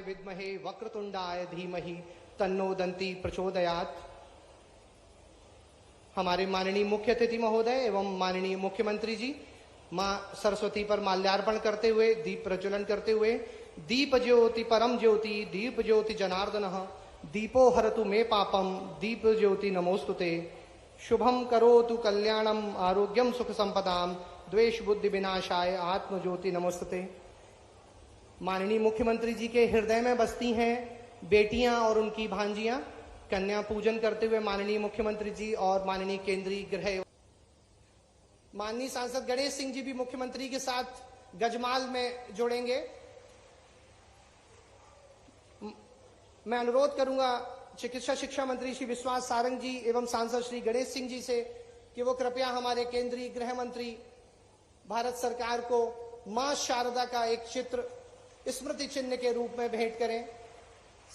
विद्महे वक्रतुंडाय धीमहि तन्नो दंती प्रचोदयात्। हमारे माननीय मुख्य अतिथि महोदय एवं माननीय मुख्यमंत्री जी मां सरस्वती पर माल्यार्पण करते हुए, दीप प्रज्वलन करते हुए, दीप ज्योति परम ज्योति, दीप ज्योति जनार्दनः, दीपो हरतु मे पापम, दीप ज्योति नमोस्तुते, शुभम करोतु कल्याणम, आरोग्यम सुख संपदाम, द्वेष बुद्धि विनाशाय, आत्म ज्योति नमोस्तुते। माननीय मुख्यमंत्री जी के हृदय में बसती हैं बेटियां और उनकी भांजियां। कन्या पूजन करते हुए माननीय मुख्यमंत्री जी और माननीय केंद्रीय गृह माननीय सांसद गणेश सिंह जी भी मुख्यमंत्री के साथ गजमाल में जोड़ेंगे। मैं अनुरोध करूंगा चिकित्सा शिक्षा मंत्री श्री विश्वास सारंग जी एवं सांसद श्री गणेश सिंह जी से कि वो कृपया हमारे केंद्रीय गृह मंत्री भारत सरकार को मां शारदा का एक चित्र स्मृति चिन्ह के रूप में भेंट करें।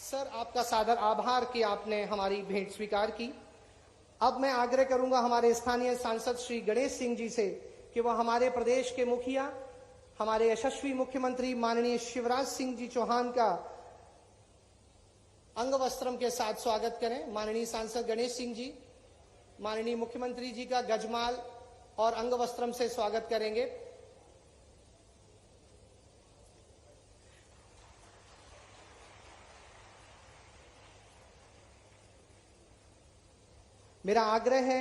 सर, आपका सादर आभार कि आपने हमारी भेंट स्वीकार की। अब मैं आग्रह करूंगा हमारे स्थानीय सांसद श्री गणेश सिंह जी से कि वह हमारे प्रदेश के मुखिया, हमारे यशस्वी मुख्यमंत्री माननीय शिवराज सिंह जी चौहान का अंग वस्त्रम के साथ स्वागत करें। माननीय सांसद गणेश सिंह जी माननीय मुख्यमंत्री जी का गजमाल और अंग वस्त्रम से स्वागत करेंगे। मेरा आग्रह है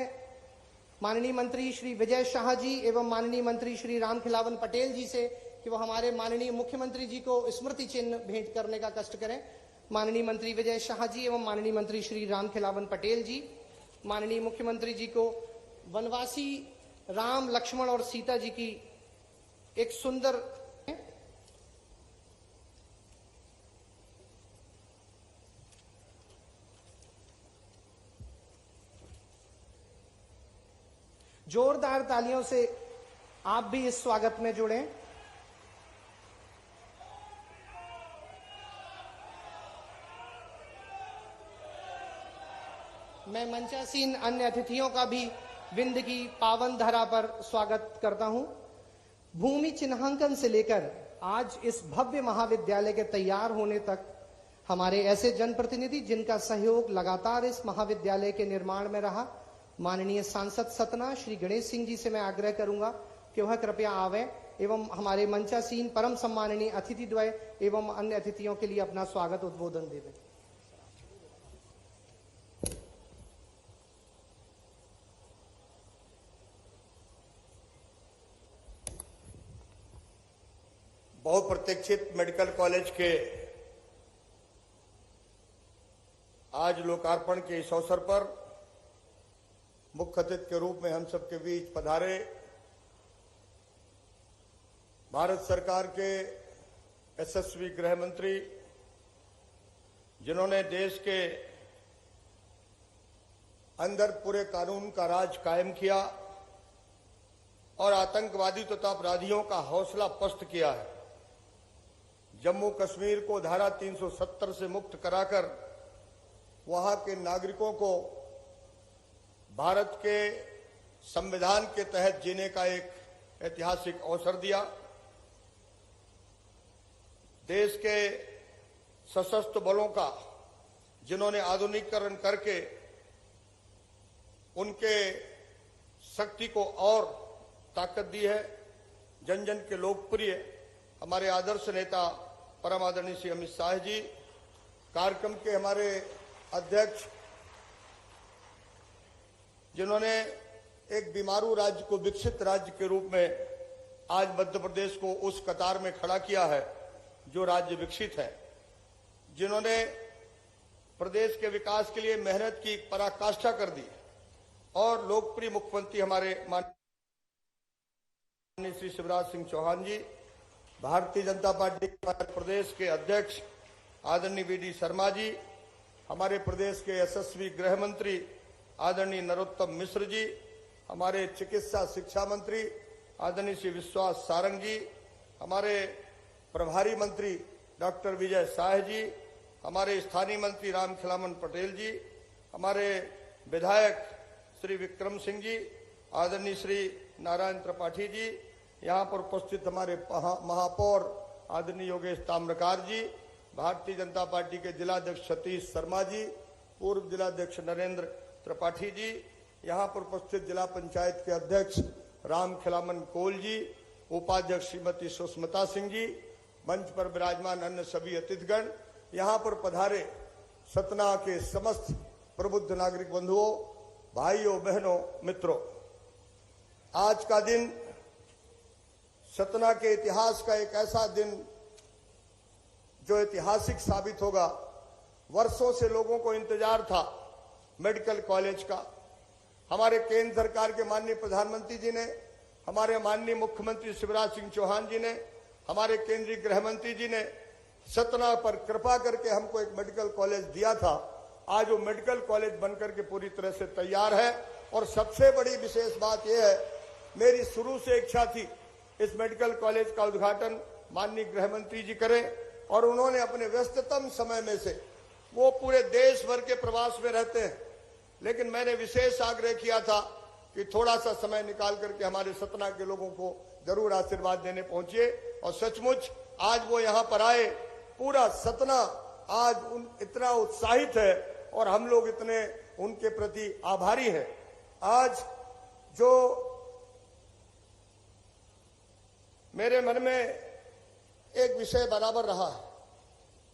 माननीय मंत्री श्री विजय शाह जी एवं माननीय मंत्री श्री रामखिलावन पटेल जी से कि वो हमारे माननीय मुख्यमंत्री जी को स्मृति चिन्ह भेंट करने का कष्ट करें। माननीय मंत्री विजय शाह जी एवं माननीय मंत्री श्री रामखिलावन पटेल जी माननीय मुख्यमंत्री जी को वनवासी राम, लक्ष्मण और सीता जी की एक सुंदर जोरदार तालियों से आप भी इस स्वागत में जुड़ें। मैं मंचासीन अन्य अतिथियों का भी विंध्य की पावन धरा पर स्वागत करता हूं। भूमि चिन्हांकन से लेकर आज इस भव्य महाविद्यालय के तैयार होने तक हमारे ऐसे जनप्रतिनिधि जिनका सहयोग लगातार इस महाविद्यालय के निर्माण में रहा, माननीय सांसद सतना श्री गणेश सिंह जी से मैं आग्रह करूंगा कि वह कृपया आवे एवं हमारे मंचासीन परम सम्माननीय अतिथि द्वय एवं अन्य अतिथियों के लिए अपना स्वागत उद्बोधन दे दें। बहुप्रतीक्षित मेडिकल कॉलेज के आज लोकार्पण के इस अवसर पर मुख्य अतिथि के रूप में हम सबके बीच पधारे भारत सरकार के यशस्वी गृह मंत्री, जिन्होंने देश के अंदर पूरे कानून का राज कायम किया और आतंकवादी तथा अपराधियों का हौसला पस्त किया है। जम्मू कश्मीर को धारा 370 से मुक्त कराकर वहां के नागरिकों को भारत के संविधान के तहत जीने का एक ऐतिहासिक अवसर दिया। देश के सशस्त्र बलों का जिन्होंने आधुनिकीकरण करके उनके शक्ति को और ताकत दी है। जन जन के लोकप्रिय हमारे आदर्श नेता परम आदरणीय श्री अमित शाह जी, कार्यक्रम के हमारे अध्यक्ष, जिन्होंने एक बीमारू राज्य को विकसित राज्य के रूप में आज मध्य प्रदेश को उस कतार में खड़ा किया है जो राज्य विकसित है, जिन्होंने प्रदेश के विकास के लिए मेहनत की पराकाष्ठा कर दी और लोकप्रिय मुख्यमंत्री हमारे माननीय श्री शिवराज सिंह चौहान जी, भारतीय जनता पार्टी प्रदेश के अध्यक्ष आदरणीय वी.डी. शर्मा जी, हमारे प्रदेश के यशस्वी गृह मंत्री आदरणीय नरोत्तम मिश्र जी, हमारे चिकित्सा शिक्षा मंत्री आदरणीय श्री विश्वास सारंग जी, हमारे प्रभारी मंत्री डॉक्टर विजय शाह जी, हमारे स्थानीय मंत्री रामखिलावन पटेल जी, हमारे विधायक श्री विक्रम सिंह जी, आदरणीय श्री नारायण त्रिपाठी जी, यहाँ पर उपस्थित हमारे महापौर आदरणीय योगेश ताम्रकार जी, भारतीय जनता पार्टी के जिलाध्यक्ष सतीश शर्मा जी, पूर्व जिलाध्यक्ष नरेंद्र त्रिपाठी जी, यहाँ पर उपस्थित जिला पंचायत के अध्यक्ष राम खिलामन कोल जी, उपाध्यक्ष श्रीमती सुष्मिता सिंह जी, मंच पर विराजमान अन्य सभी अतिथिगण, यहाँ पर पधारे सतना के समस्त प्रबुद्ध नागरिक बंधुओं, भाइयों बहनों, मित्रों, आज का दिन सतना के इतिहास का एक ऐसा दिन जो ऐतिहासिक साबित होगा। वर्षों से लोगों को इंतजार था मेडिकल कॉलेज का। हमारे केंद्र सरकार के माननीय प्रधानमंत्री जी ने, हमारे माननीय मुख्यमंत्री शिवराज सिंह चौहान जी ने, हमारे केंद्रीय गृह मंत्री जी ने सतना पर कृपा करके हमको एक मेडिकल कॉलेज दिया था। आज वो मेडिकल कॉलेज बनकर के पूरी तरह से तैयार है। और सबसे बड़ी विशेष बात यह है, मेरी शुरू से इच्छा थी इस मेडिकल कॉलेज का उद्घाटन माननीय गृह मंत्री जी करें, और उन्होंने अपने व्यस्ततम समय में से, वो पूरे देश भर के प्रवास में रहते हैं, लेकिन मैंने विशेष आग्रह किया था कि थोड़ा सा समय निकाल करके हमारे सतना के लोगों को जरूर आशीर्वाद देने पहुंचिए। और सचमुच आज वो यहाँ पर आए, पूरा सतना आज इतना उत्साहित है और हम लोग इतने उनके प्रति आभारी हैं। आज जो मेरे मन में एक विषय बराबर रहा है,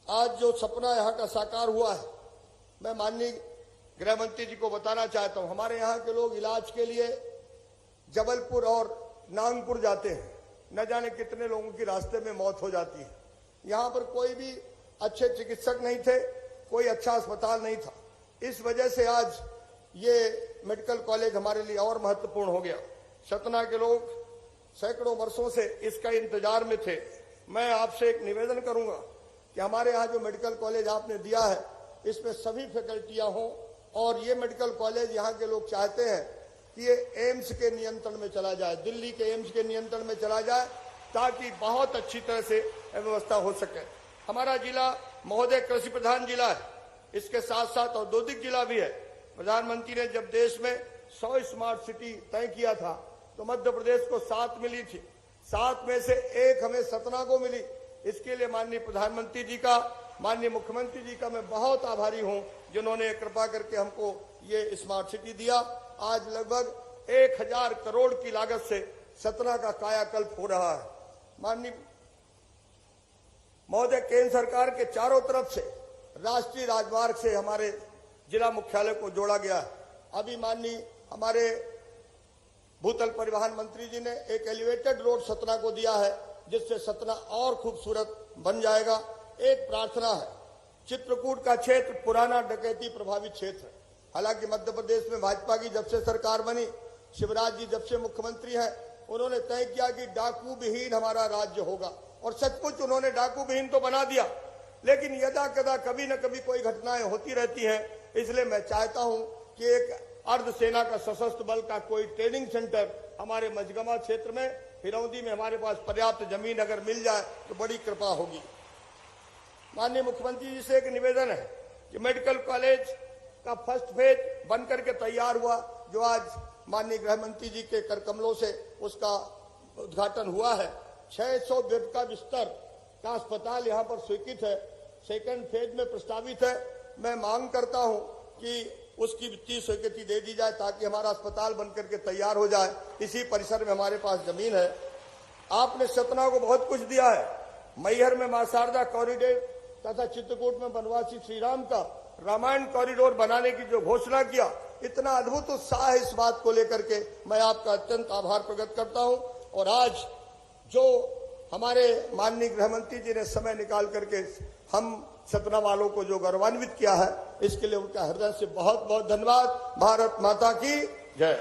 आज जो सपना यहाँ का साकार हुआ है, मैं माननीय गृह मंत्री जी को बताना चाहता हूं। हमारे यहाँ के लोग इलाज के लिए जबलपुर और नागपुर जाते हैं, न जाने कितने लोगों की रास्ते में मौत हो जाती है। यहाँ पर कोई भी अच्छे चिकित्सक नहीं थे, कोई अच्छा अस्पताल नहीं था। इस वजह से आज ये मेडिकल कॉलेज हमारे लिए और महत्वपूर्ण हो गया। सतना के लोग सैकड़ों वर्षों से इसका इंतजार में थे। मैं आपसे एक निवेदन करूंगा कि हमारे यहाँ जो मेडिकल कॉलेज आपने दिया है, इसमें सभी फैकल्टियां हों, और ये मेडिकल कॉलेज यहाँ के लोग चाहते हैं कि ये एम्स के नियंत्रण में चला जाए, दिल्ली के एम्स के नियंत्रण में चला जाए, ताकि बहुत अच्छी तरह से व्यवस्था हो सके। हमारा जिला महोदय कृषि प्रधान जिला है, इसके साथ साथ औद्योगिक जिला भी है। प्रधानमंत्री ने जब देश में 100 स्मार्ट सिटी तय किया था तो मध्य प्रदेश को 7 मिली थी, 7 में से 1 हमें सतना को मिली। इसके लिए माननीय प्रधानमंत्री जी का, माननीय मुख्यमंत्री जी का मैं बहुत आभारी हूं, जिन्होंने कृपा करके हमको ये स्मार्ट सिटी दिया। आज लगभग 1000 करोड़ की लागत से सतना का कायाकल्प हो रहा है। माननीय महोदय, केंद्र सरकार के चारों तरफ से राष्ट्रीय राजमार्ग से हमारे जिला मुख्यालय को जोड़ा गया है। अभी माननीय हमारे भूतल परिवहन मंत्री जी ने एक एलिवेटेड रोड सतना को दिया है, जिससे सतना और खूबसूरत बन जाएगा। एक प्रार्थना है, चित्रकूट का क्षेत्र पुराना डकैती प्रभावित क्षेत्र है। हालांकि मध्य प्रदेश में भाजपा की जब से सरकार बनी, शिवराज जी जब से मुख्यमंत्री हैं, उन्होंने तय किया कि डाकू विहीन हमारा राज्य होगा, और सचमुच उन्होंने डाकू विहीन तो बना दिया। लेकिन यदा कदा कभी न कभी कोई घटनाएं होती रहती हैं। इसलिए मैं चाहता हूं कि एक अर्धसेना का सशस्त्र बल का कोई ट्रेनिंग सेंटर हमारे मझगमा क्षेत्र में, हिरौंदी में हमारे पास पर्याप्त जमीन अगर मिल जाए तो बड़ी कृपा होगी। माननीय मुख्यमंत्री जी से एक निवेदन है कि मेडिकल कॉलेज का फर्स्ट फेज बनकर के तैयार हुआ, जो आज माननीय गृह मंत्री जी के करकमलों से उसका उद्घाटन हुआ है। 600 बेड का बिस्तर का अस्पताल यहाँ पर स्वीकृत है, सेकंड फेज में प्रस्तावित है। मैं मांग करता हूं कि उसकी वित्तीय स्वीकृति दे दी जाए, ताकि हमारा अस्पताल बनकर के तैयार हो जाए। इसी परिसर में हमारे पास जमीन है। आपने सतना को बहुत कुछ दिया है। मैहर में मां शारदा कॉरिडोर तथा चित्रकूट में बनवासी श्री राम का रामायण कॉरिडोर बनाने की जो घोषणा किया, इतना अद्भुत उत्साह है इस बात को लेकर के, मैं आपका अत्यंत आभार प्रकट करता हूं। और आज जो हमारे माननीय गृह मंत्री जी ने समय निकाल करके हम सतना वालों को जो गौरवान्वित किया है, इसके लिए उनका हृदय से बहुत बहुत धन्यवाद। भारत माता की जय।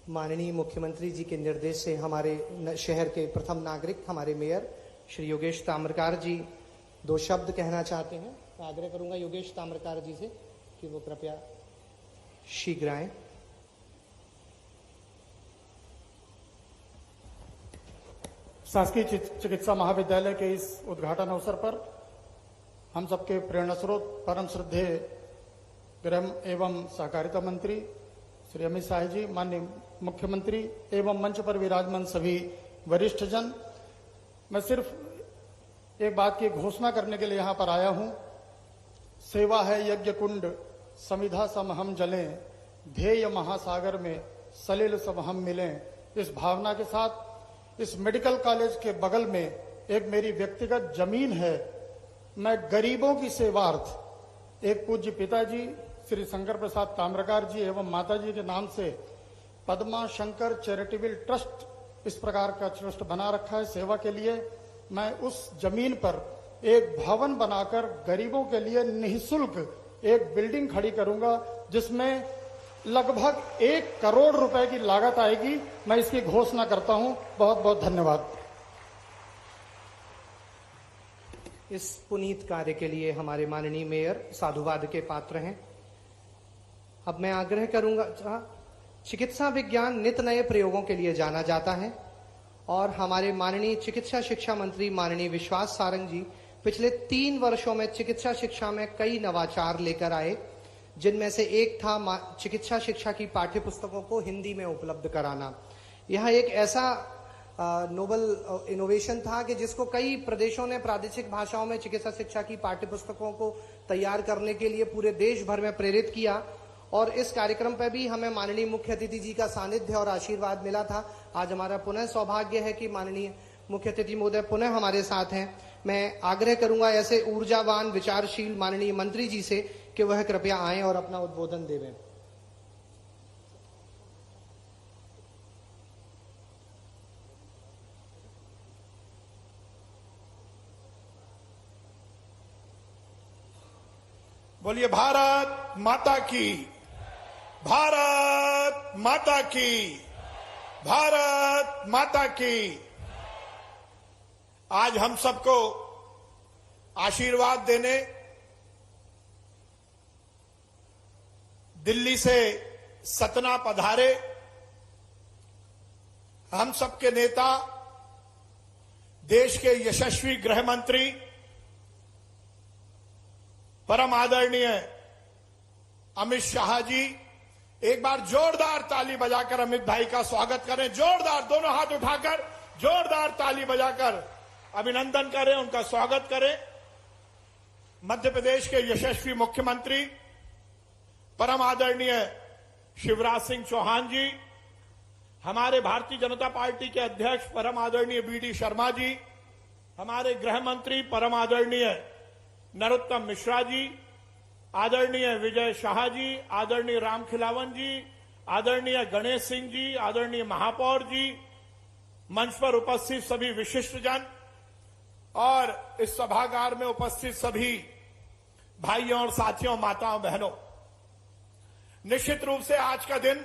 माननीय मुख्यमंत्री जी के निर्देश से हमारे शहर के प्रथम नागरिक, हमारे मेयर श्री योगेश ताम्रकार जी 2 शब्द कहना चाहते हैं। मैं आग्रह करूंगा योगेश ताम्रकार जी से कि वो कृपया शीघ्र आए। शासकीय चिकित्सा महाविद्यालय के इस उद्घाटन अवसर पर हम सबके प्रेरणा स्रोत परम श्रद्धेय गृह एवं सहकारिता मंत्री श्री अमित शाह जी, माननीय मुख्यमंत्री एवं मंच पर विराजमान सभी वरिष्ठ जन, मैं सिर्फ एक बात की घोषणा करने के लिए यहाँ पर आया हूँ। सेवा है यज्ञ कुंड, समिधा सम हम जलें, ध्येय महासागर में सलिल सब हम मिलें। इस भावना के साथ इस मेडिकल कॉलेज के बगल में एक मेरी व्यक्तिगत जमीन है। मैं गरीबों की सेवार्थ एक पूज्य पिताजी श्री शंकर प्रसाद ताम्रकार जी एवं माताजी के नाम से पद्मा शंकर चैरिटेबल ट्रस्ट इस प्रकार का ट्रस्ट बना रखा है सेवा के लिए। मैं उस जमीन पर एक भवन बनाकर गरीबों के लिए निःशुल्क एक बिल्डिंग खड़ी करूंगा, जिसमें लगभग 1 करोड़ रुपए की लागत आएगी। मैं इसकी घोषणा करता हूं। बहुत बहुत धन्यवाद। इस पुनीत कार्य के लिए हमारे माननीय मेयर साधुवाद के पात्र हैं। अब मैं आग्रह करूंगा, चिकित्सा विज्ञान नित नए प्रयोगों के लिए जाना जाता है और हमारे माननीय चिकित्सा शिक्षा मंत्री माननीय विश्वास सारंग जी पिछले 3 वर्षों में चिकित्सा शिक्षा में कई नवाचार लेकर आए, जिनमें से एक था चिकित्सा शिक्षा की पाठ्य पुस्तकों को हिंदी में उपलब्ध कराना। यह एक ऐसा नोबल इनोवेशन था कि जिसको कई प्रदेशों ने प्रादेशिक भाषाओं में चिकित्सा शिक्षा की पाठ्य पुस्तकों को तैयार करने के लिए पूरे देश भर में प्रेरित किया। और इस कार्यक्रम पर भी हमें माननीय मुख्य अतिथि जी का सानिध्य और आशीर्वाद मिला था। आज हमारा पुनः सौभाग्य है कि माननीय मुख्य अतिथि महोदय पुनः हमारे साथ हैं। मैं आग्रह करूंगा ऐसे ऊर्जावान विचारशील माननीय मंत्री जी से कि वह कृपया आएं और अपना उद्बोधन देवें। बोलिए भारत माता की, भारत माता की, भारत माता की। आज हम सबको आशीर्वाद देने दिल्ली से सतना पधारे हम सबके नेता, देश के यशस्वी गृह मंत्री, परम आदरणीय अमित शाह जी, एक बार जोरदार ताली बजाकर अमित भाई का स्वागत करें। जोरदार, दोनों हाथ उठाकर जोरदार ताली बजाकर अभिनंदन करें, उनका स्वागत करें। मध्य प्रदेश के यशस्वी मुख्यमंत्री परम आदरणीय शिवराज सिंह चौहान जी, हमारे भारतीय जनता पार्टी के अध्यक्ष परम आदरणीय बीडी शर्मा जी, हमारे गृह मंत्री परम आदरणीय नरोत्तम मिश्रा जी, आदरणीय विजय शाह जी, आदरणीय राम खिलावन जी, आदरणीय गणेश सिंह जी, आदरणीय महापौर जी, मंच पर उपस्थित सभी विशिष्ट जन और इस सभागार में उपस्थित सभी भाइयों और साथियों, माताओं बहनों, निश्चित रूप से आज का दिन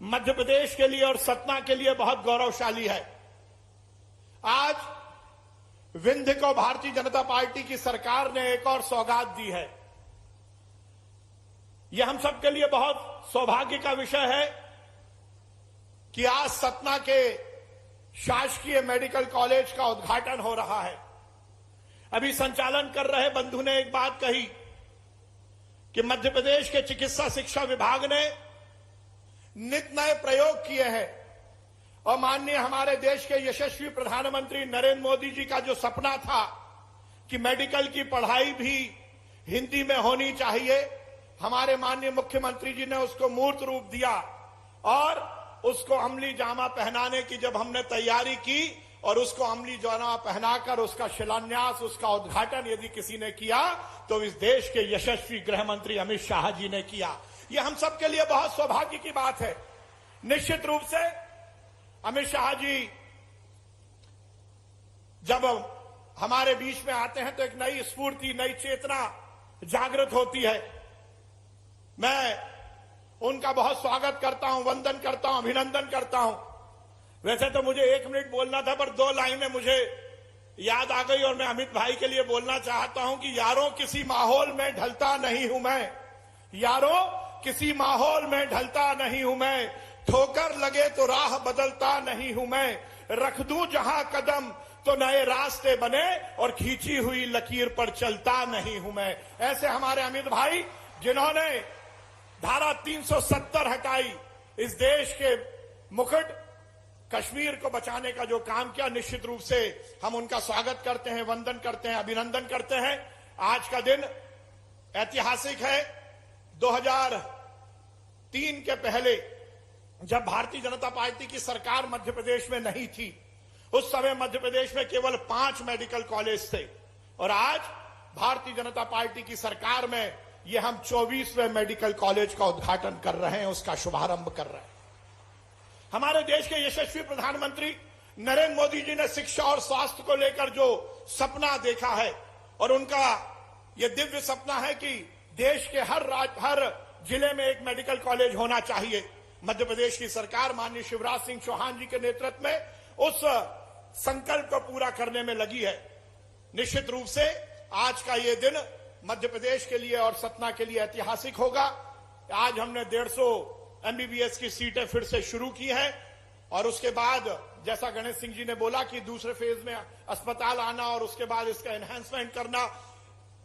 मध्य प्रदेश के लिए और सतना के लिए बहुत गौरवशाली है। आज विंध्य को भारतीय जनता पार्टी की सरकार ने एक और सौगात दी है। यह हम सबके लिए बहुत सौभाग्य का विषय है कि आज सतना के शासकीय मेडिकल कॉलेज का उद्घाटन हो रहा है। अभी संचालन कर रहे बंधु ने एक बात कही कि मध्य प्रदेश के चिकित्सा शिक्षा विभाग ने नित नए प्रयोग किए हैं और माननीय हमारे देश के यशस्वी प्रधानमंत्री नरेंद्र मोदी जी का जो सपना था कि मेडिकल की पढ़ाई भी हिंदी में होनी चाहिए, हमारे माननीय मुख्यमंत्री जी ने उसको मूर्त रूप दिया और उसको अमली जामा पहनाने की जब हमने तैयारी की और उसको अमली जामा पहनाकर उसका शिलान्यास, उसका उद्घाटन यदि किसी ने किया तो इस देश के यशस्वी गृह मंत्री अमित शाह जी ने किया। यह हम सबके लिए बहुत सौभाग्य की बात है। निश्चित रूप से अमित शाह जी जब हमारे बीच में आते हैं तो एक नई स्फूर्ति, नई चेतना जागृत होती है। मैं उनका बहुत स्वागत करता हूं, वंदन करता हूं, अभिनंदन करता हूं। वैसे तो मुझे 1 मिनट बोलना था, पर 2 लाइनें मुझे याद आ गई और मैं अमित भाई के लिए बोलना चाहता हूं कि यारों किसी माहौल में ढलता नहीं हूं मैं, यारों किसी माहौल में ढलता नहीं हूं मैं, ठोकर लगे तो राह बदलता नहीं हूं मैं, रख दूं जहां कदम तो नए रास्ते बने और खींची हुई लकीर पर चलता नहीं हूं मैं। ऐसे हमारे अमित भाई जिन्होंने धारा 370 हटाई, इस देश के मुकुट कश्मीर को बचाने का जो काम किया, निश्चित रूप से हम उनका स्वागत करते हैं, वंदन करते हैं, अभिनंदन करते हैं। आज का दिन ऐतिहासिक है। 2003 के पहले जब भारतीय जनता पार्टी की सरकार मध्य प्रदेश में नहीं थी, उस समय मध्य प्रदेश में केवल 5 मेडिकल कॉलेज थे, और आज भारतीय जनता पार्टी की सरकार में ये हम 24वें मेडिकल कॉलेज का उद्घाटन कर रहे हैं, उसका शुभारंभ कर रहे हैं। हमारे देश के यशस्वी प्रधानमंत्री नरेंद्र मोदी जी ने शिक्षा और स्वास्थ्य को लेकर जो सपना देखा है, और उनका यह दिव्य सपना है कि देश के हर जिले में एक मेडिकल कॉलेज होना चाहिए। मध्य प्रदेश की सरकार माननीय शिवराज सिंह चौहान जी के नेतृत्व में उस संकल्प को पूरा करने में लगी है। निश्चित रूप से आज का ये दिन मध्य प्रदेश के लिए और सतना के लिए ऐतिहासिक होगा। आज हमने 150 एमबीबीएस की सीटें फिर से शुरू की हैं, और उसके बाद जैसा गणेश सिंह जी ने बोला कि दूसरे फेज में अस्पताल आना और उसके बाद इसका एनहांसमेंट करना,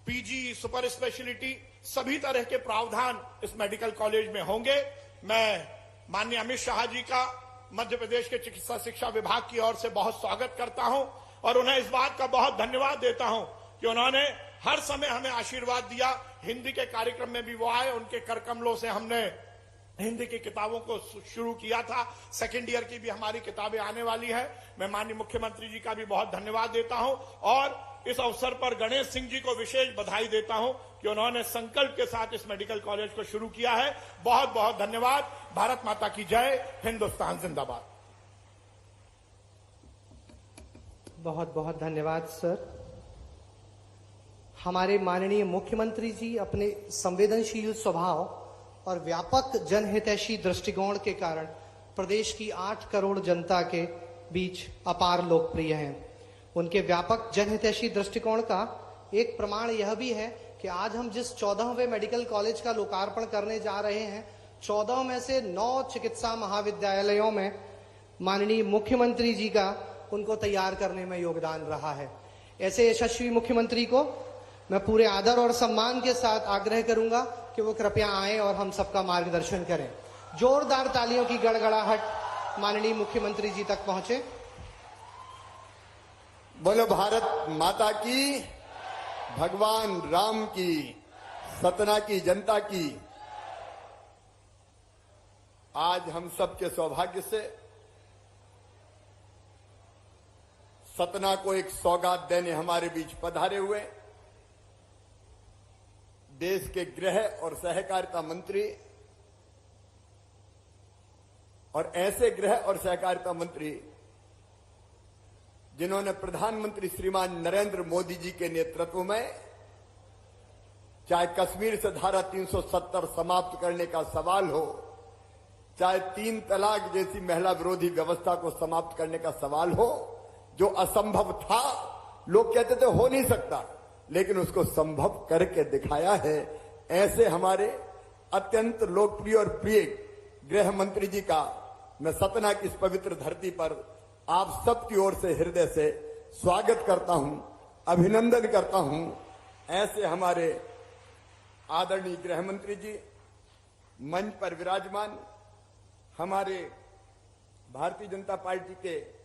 पीजी, सुपर स्पेशलिटी, सभी तरह के प्रावधान इस मेडिकल कॉलेज में होंगे। मैं माननीय अमित शाह जी का मध्य प्रदेश के चिकित्सा शिक्षा विभाग की ओर से बहुत स्वागत करता हूं, और उन्हें इस बात का बहुत धन्यवाद देता हूं कि उन्होंने हर समय हमें आशीर्वाद दिया। हिंदी के कार्यक्रम में भी वो आए, उनके कर कमलों से हमने हिंदी की किताबों को शुरू किया था। सेकेंड ईयर की भी हमारी किताबें आने वाली है। मैं माननीय मुख्यमंत्री जी का भी बहुत धन्यवाद देता हूं, और इस अवसर पर गणेश सिंह जी को विशेष बधाई देता हूं कि उन्होंने संकल्प के साथ इस मेडिकल कॉलेज को शुरू किया है। बहुत बहुत धन्यवाद। भारत माता की जय। हिंदुस्तान जिंदाबाद। बहुत बहुत धन्यवाद सर। हमारे माननीय मुख्यमंत्री जी अपने संवेदनशील स्वभाव और व्यापक जनहितैषी दृष्टिकोण के कारण प्रदेश की 8 करोड़ जनता के बीच अपार लोकप्रिय हैं। उनके व्यापक जनहितैषी दृष्टिकोण का एक प्रमाण यह भी है कि आज हम जिस 14वें मेडिकल कॉलेज का लोकार्पण करने जा रहे हैं, 14 में से 9 चिकित्सा महाविद्यालयों में माननीय मुख्यमंत्री जी का उनको तैयार करने में योगदान रहा है। ऐसे यशस्वी मुख्यमंत्री को मैं पूरे आदर और सम्मान के साथ आग्रह करूंगा कि वो कृपया आए और हम सबका मार्गदर्शन करें। जोरदार तालियों की गड़गड़ाहट माननीय मुख्यमंत्री जी तक पहुंचे। बोलो भारत माता की, भगवान राम की, सतना की जनता की। आज हम सबके सौभाग्य से सतना को एक सौगात देने हमारे बीच पधारे हुए देश के गृह और सहकारिता मंत्री, और ऐसे गृह और सहकारिता मंत्री जिन्होंने प्रधानमंत्री श्रीमान नरेंद्र मोदी जी के नेतृत्व में चाहे कश्मीर से धारा 370 समाप्त करने का सवाल हो, चाहे 3 तलाक जैसी महिला विरोधी व्यवस्था को समाप्त करने का सवाल हो, जो असंभव था, लोग कहते थे हो नहीं सकता, लेकिन उसको संभव करके दिखाया है। ऐसे हमारे अत्यंत लोकप्रिय और प्रिय गृह मंत्री जी का मैं सतना की इस पवित्र धरती पर आप सबकी ओर से हृदय से स्वागत करता हूं, अभिनंदन करता हूं। ऐसे हमारे आदरणीय गृह मंत्री जी मंच पर विराजमान, हमारे भारतीय जनता पार्टी के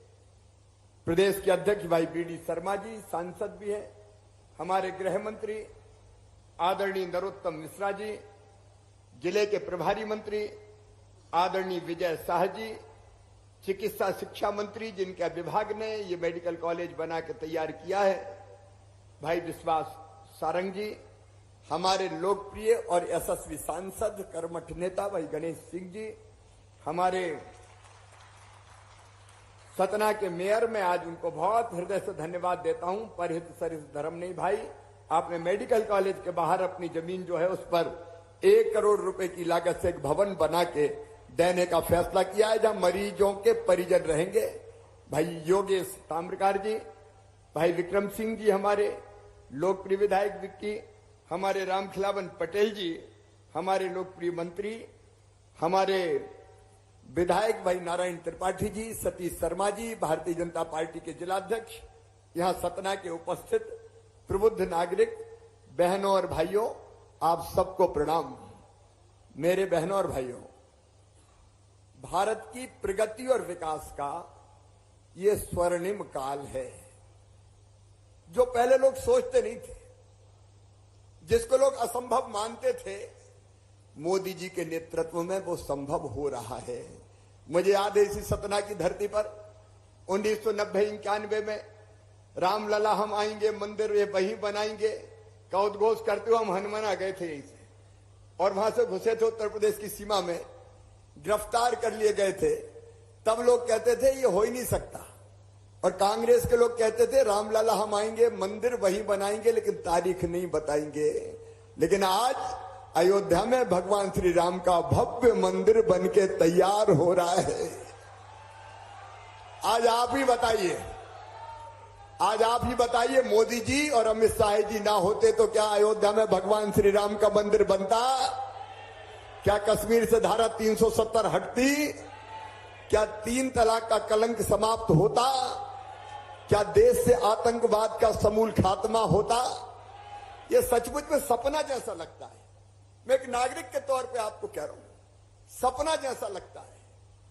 प्रदेश के अध्यक्ष भाई बीडी शर्मा जी सांसद भी है, हमारे गृह मंत्री आदरणीय नरोत्तम मिश्रा जी, जिले के प्रभारी मंत्री आदरणीय विजय शाह जी, चिकित्सा शिक्षा मंत्री जिनके विभाग ने ये मेडिकल कॉलेज बना के तैयार किया है भाई विश्वास सारंग जी, हमारे लोकप्रिय और यशस्वी सांसद कर्मठ नेता भाई गणेश सिंह जी, हमारे सतना के मेयर, मैं आज उनको बहुत हृदय से धन्यवाद देता हूं। परहित सरित धर्म नहीं भाई, आपने मेडिकल कॉलेज के बाहर अपनी जमीन जो है उस पर 1 करोड़ रुपए की लागत से एक भवन बना के देने का फैसला किया है, जहां मरीजों के परिजन रहेंगे। भाई योगेश ताम्रकार जी, भाई विक्रम सिंह जी, हमारे लोकप्रिय विधायक विक्की, हमारे रामखिलावन पटेल जी, हमारे लोकप्रिय मंत्री, हमारे विधायक भाई नारायण त्रिपाठी जी, सतीश शर्मा जी, भारतीय जनता पार्टी के जिलाध्यक्ष, यहां सतना के उपस्थित प्रबुद्ध नागरिक, बहनों और भाइयों, आप सबको प्रणाम। मेरे बहनों और भाइयों, भारत की प्रगति और विकास का ये स्वर्णिम काल है, जो पहले लोग सोचते नहीं थे, जिसको लोग असंभव मानते थे, मोदी जी के नेतृत्व में वो संभव हो रहा है। मुझे याद है इसी सतना की धरती पर 1990-91 में रामलला हम आएंगे, मंदिर ये वहीं बनाएंगे का उद्घोष करते हुए हम हनुमाना गए थे यहीं से, और वहां से घुसे थे उत्तर प्रदेश की सीमा में, गिरफ्तार कर लिए गए थे। तब लोग कहते थे ये हो ही नहीं सकता, और कांग्रेस के लोग कहते थे रामलला हम आएंगे, मंदिर वहीं बनाएंगे, लेकिन तारीख नहीं बताएंगे। लेकिन आज अयोध्या में भगवान श्री राम का भव्य मंदिर बनके तैयार हो रहा है। आज आप ही बताइए, आज आप ही बताइए, मोदी जी और अमित शाह जी ना होते तो क्या अयोध्या में भगवान श्री राम का मंदिर बनता? क्या कश्मीर से धारा 370 हटती? क्या 3 तलाक का कलंक समाप्त होता? क्या देश से आतंकवाद का समूल खात्मा होता? ये सचमुच में सपना जैसा लगता है। मैं एक नागरिक के तौर पे आपको कह रहा हूं, सपना जैसा लगता है।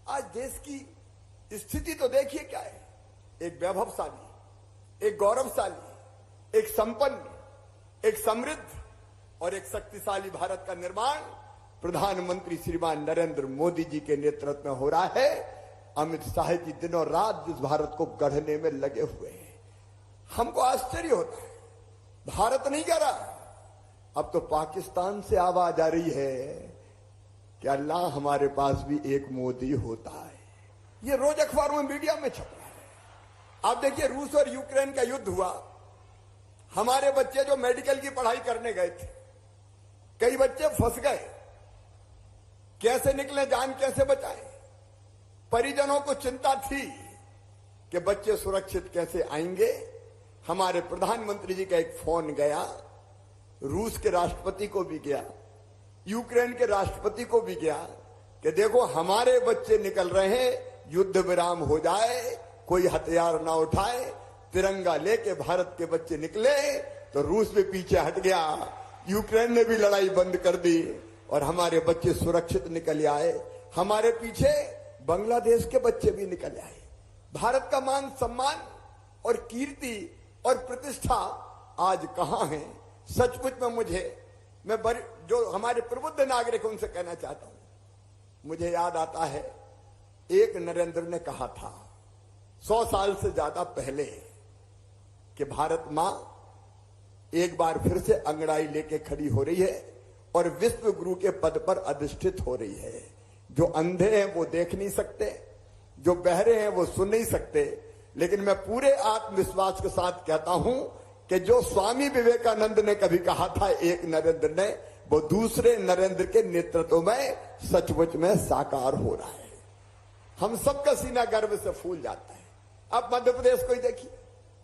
आज देश की स्थिति तो देखिए क्या है, एक वैभवशाली, एक गौरवशाली, एक संपन्न, एक समृद्ध और एक शक्तिशाली भारत का निर्माण प्रधानमंत्री श्रीमान नरेंद्र मोदी जी के नेतृत्व में हो रहा है। अमित शाह जी दिनों रात जिस भारत को गढ़ने में लगे हुए हैं, हमको आश्चर्य होता है। भारत नहीं कह रहा, अब तो पाकिस्तान से आवाज आ रही है कि अल्लाह हमारे पास भी एक मोदी होता है। ये रोज अखबारों में, मीडिया में छप रहा है। आप देखिए, रूस और यूक्रेन का युद्ध हुआ, हमारे बच्चे जो मेडिकल की पढ़ाई करने गए थे, कई बच्चे फंस गए, कैसे निकले, जान कैसे बचाए? परिजनों को चिंता थी कि बच्चे सुरक्षित कैसे आएंगे। हमारे प्रधानमंत्री जी का एक फोन गया, रूस के राष्ट्रपति को भी गया, यूक्रेन के राष्ट्रपति को भी गया कि देखो हमारे बच्चे निकल रहे हैं, युद्ध विराम हो जाए, कोई हथियार ना उठाए, तिरंगा लेके भारत के बच्चे निकले। तो रूस भी पीछे हट गया, यूक्रेन ने भी लड़ाई बंद कर दी और हमारे बच्चे सुरक्षित निकल आए। हमारे पीछे बांग्लादेश के बच्चे भी निकल आए। भारत का मान सम्मान और कीर्ति और प्रतिष्ठा आज कहां है? सचमुच में मैं जो हमारे प्रबुद्ध नागरिक उनसे कहना चाहता हूं, मुझे याद आता है एक नरेंद्र ने कहा था 100 साल से ज्यादा पहले कि भारत मां एक बार फिर से अंगड़ाई लेके खड़ी हो रही है और विश्व गुरु के पद पर अधिष्ठित हो रही है। जो अंधे हैं वो देख नहीं सकते, जो बहरे हैं वो सुन नहीं सकते, लेकिन मैं पूरे आत्मविश्वास के साथ कहता हूं कि जो स्वामी विवेकानंद ने कभी कहा था एक नरेंद्र ने, वो दूसरे नरेंद्र के नेतृत्व में सचमुच में साकार हो रहा है। हम सबका सीना गर्व से फूल जाता है। अब मध्य प्रदेश को ही देखिए,